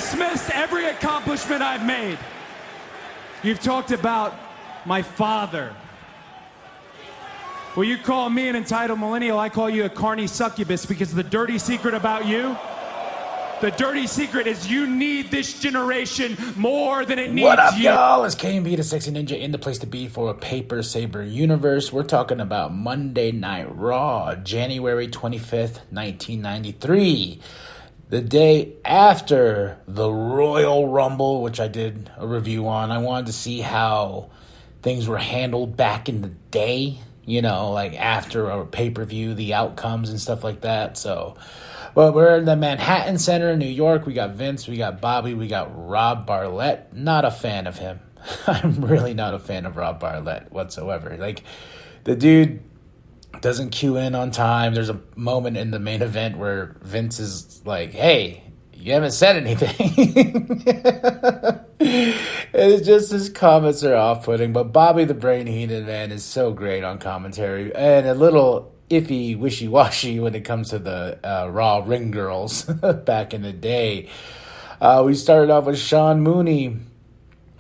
dismissed every accomplishment I've made. You've talked about my father. Well, you call me an entitled millennial, I call you a carny succubus, because the dirty secret about you, the dirty secret is you need this generation more than it needs you. What up, y'all? It's KMB, the Sexy Ninja, in the place to be for a Paper Saber universe. We're talking about Monday Night Raw, January 25th, 1993. The day after the Royal Rumble, which I did a review on. I wanted to see how things were handled back in the day, you know, like after a pay-per-view, the outcomes and stuff like that. So, well, we're in the Manhattan Center in New York. We got Vince, we got Bobby, we got Rob Bartlett. Not a fan of him. I'm really not a fan of Rob Bartlett whatsoever. Like, the dude doesn't cue in on time. There's a moment in the main event where Vince is like, hey, you haven't said anything. It's just his comments are off-putting. But Bobby the Brain Heenan, man, is so great on commentary. And a little iffy, wishy-washy when it comes to the Raw ring girls back in the day. We started off with Sean Mooney.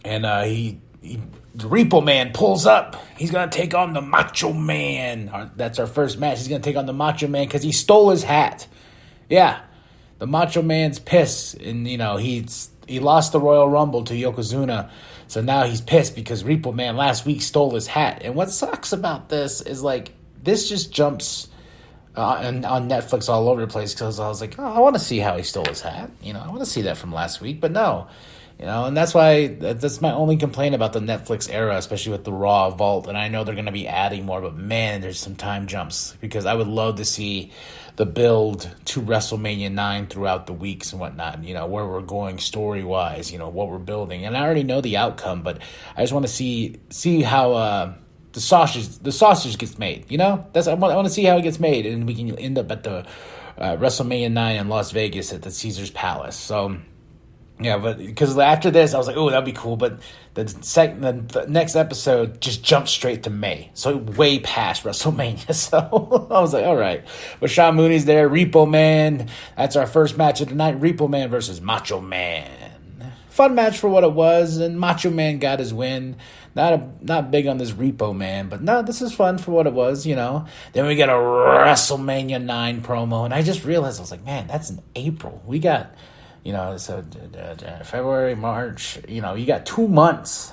And the Repo Man pulls up. He's going to take on the Macho Man. That's our first match. He's going to take on the Macho Man because he stole his hat. Yeah, the Macho Man's pissed. And, you know, he lost the Royal Rumble to Yokozuna. So now he's pissed because Repo Man last week stole his hat. And what sucks about this is, like, this just jumps on Netflix all over the place because I was like, oh, I want to see how he stole his hat. You know, I want to see that from last week. But no. You know, and that's my only complaint about the Netflix era, especially with the Raw Vault. And I know they're going to be adding more, but man, there's some time jumps because I would love to see the build to WrestleMania 9 throughout the weeks and whatnot. You know, where we're going story wise. You know, what we're building, and I already know the outcome, but I just want to see how the sausage gets made. You know, I want to see how it gets made, and we can end up at the WrestleMania 9 in Las Vegas at the Caesar's Palace. So. Yeah, but because after this, I was like, oh, that'd be cool. But the next episode just jumped straight to May. So way past WrestleMania. So I was like, all right. But Sean Mooney's there. Repo Man. That's our first match of the night. Repo Man versus Macho Man. Fun match for what it was. And Macho Man got his win. Not big on this Repo Man. But no, this is fun for what it was, you know. Then we got a WrestleMania 9 promo. And I just realized, I was like, man, that's in April. We got... You know, so February, March, you know, you got 2 months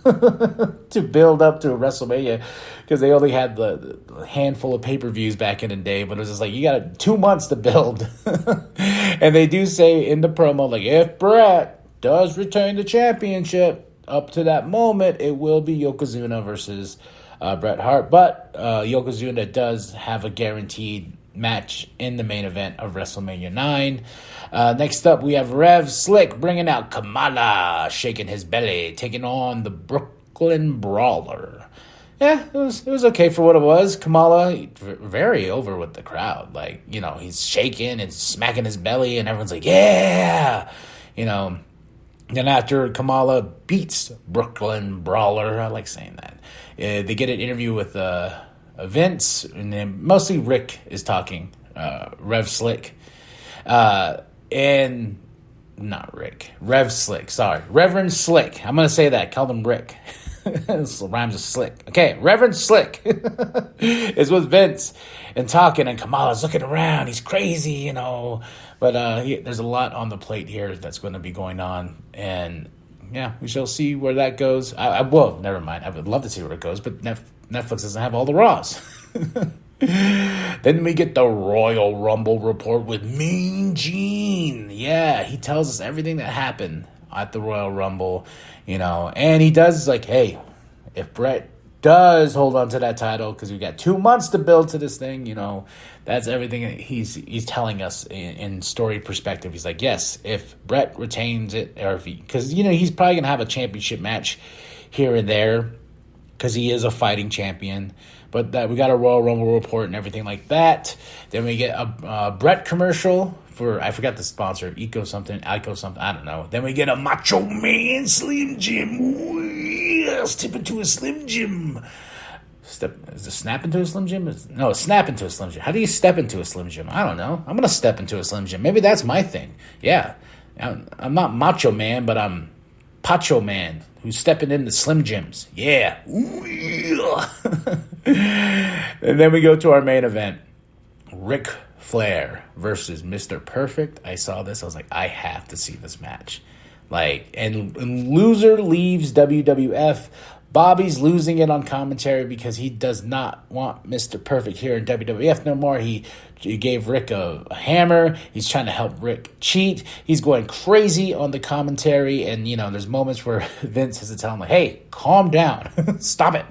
to build up to a WrestleMania because they only had the handful of pay-per-views back in the day, but it was just like, you got 2 months to build. And they do say in the promo, like, if Bret does retain the championship, up to that moment, it will be Yokozuna versus Bret Hart. But Yokozuna does have a guaranteed match in the main event of WrestleMania 9. Next up, we have Rev Slick bringing out Kamala, shaking his belly, taking on the Brooklyn Brawler. Yeah, it was okay for what it was. Kamala, very over with the crowd. Like, you know, he's shaking and smacking his belly, and everyone's like, yeah! You know, then after Kamala beats Brooklyn Brawler, I like saying that, they get an interview with Vince, and then mostly Rick is talking, Rev Slick, and not Rick, Rev Slick, sorry, Reverend Slick, I'm going to say that, call him Rick, this rhymes with Slick, okay, Reverend Slick is with Vince, and talking, and Kamala's looking around, he's crazy, you know, but there's a lot on the plate here that's going to be going on, and yeah, we shall see where that goes. Well, never mind. I would love to see where it goes, but Netflix doesn't have all the Raws. Then we get the Royal Rumble report with Mean Gene. Yeah, he tells us everything that happened at the Royal Rumble, you know, and he does like, hey, if Bret does hold on to that title, because we got 2 months to build to this thing, you know, that's everything he's telling us in story perspective. He's like, yes, if Bret retains it, or if because, you know, he's probably going to have a championship match here and there, because he is a fighting champion. But we got a Royal Rumble report and everything like that. Then we get a Bret commercial for, I forgot the sponsor, Ico something, I don't know. Then we get a Macho Man Slim Jim. Ooh, yeah, step into a Slim Jim. Is it snap into a Slim Jim? No, snap into a Slim Jim. How do you step into a Slim Jim? I don't know. I'm going to step into a Slim Jim. Maybe that's my thing. Yeah. I'm not Macho Man, but I'm Pacho Man, who's stepping into Slim Jims. Yeah. And then we go to our main event. Ric Flair versus Mr. Perfect. I saw this. I was like, I have to see this match. And loser leaves WWF. Bobby's losing it on commentary because he does not want Mr. Perfect here in WWF no more. He gave Rick a hammer. He's trying to help Rick cheat. He's going crazy on the commentary. And, there's moments where Vince has to tell him, hey, calm down. Stop it.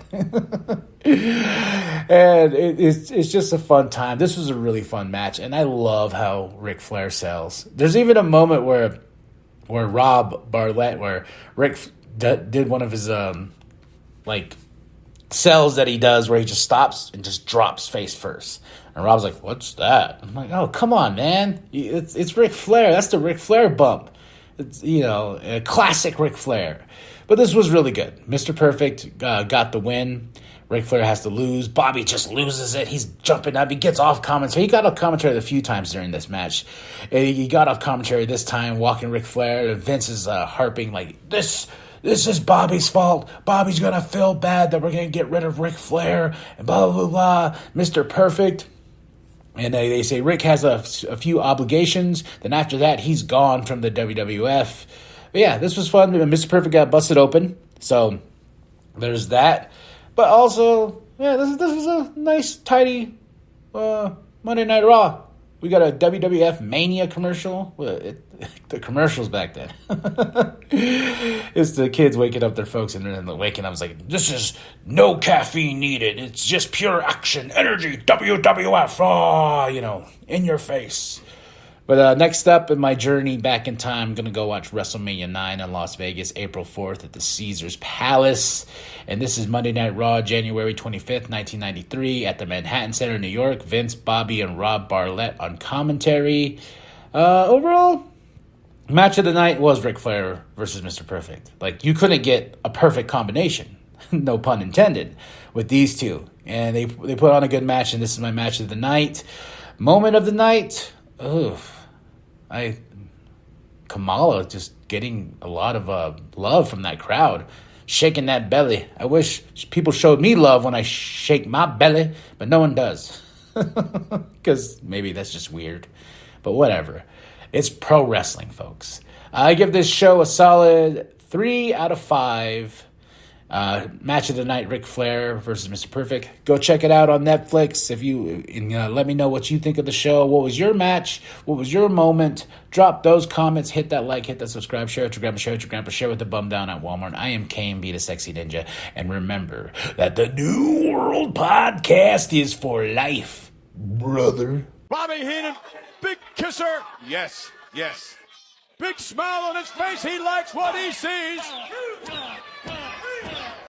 And it's just a fun time. This was a really fun match. And I love how Ric Flair sells. There's even a moment where Rob Bartlett, where Rick did one of his sells that he does where he just stops and just drops face first. And Rob's like, what's that? I'm like, oh, come on, man. It's Ric Flair. That's the Ric Flair bump. It's, a classic Ric Flair. But this was really good. Mr. Perfect got the win. Ric Flair has to lose. Bobby just loses it. He's jumping up. He gets off commentary. He got off commentary a few times during this match. He got off commentary this time, walking Ric Flair. And Vince is harping like, this is Bobby's fault. Bobby's going to feel bad that we're going to get rid of Ric Flair. And blah, blah, blah. Mr. Perfect. And they say Rick has a few obligations. Then after that, he's gone from the WWF. But yeah, this was fun. Mr. Perfect got busted open. So there's that. But also, yeah, this was a nice, tidy Monday Night Raw. We got a WWF Mania commercial. The commercials back then. It's the kids waking up their folks and then waking up. It's like, this is no caffeine needed. It's just pure action, energy, WWF. In your face. But next up in my journey back in time, I'm going to go watch WrestleMania 9 in Las Vegas, April 4th at the Caesars Palace. And this is Monday Night Raw, January 25th, 1993 at the Manhattan Center, New York. Vince, Bobby, and Rob Bartlett on commentary. Overall, match of the night was Ric Flair versus Mr. Perfect. You couldn't get a perfect combination, no pun intended, with these two. And they put on a good match, and this is my match of the night. Moment of the night, Kamala just getting a lot of love from that crowd, shaking that belly. I wish people showed me love when I shake my belly, but no one does. Because maybe that's just weird. But whatever. It's pro wrestling, folks. I give this show a solid 3 out of 5. Match of the night, Ric Flair versus Mr. Perfect. Go check it out on Netflix. Let me know what you think of the show. What was your match? What was your moment? Drop those comments. Hit that like. Hit that subscribe. Share it to grandma. Share it to grandpa. Share with the bum down at Walmart. I am KMB, the Sexy Ninja. And remember that the New World Podcast is for life, brother. Bobby Heenan, big kisser. Yes, yes. Big smile on his face. He likes what he sees.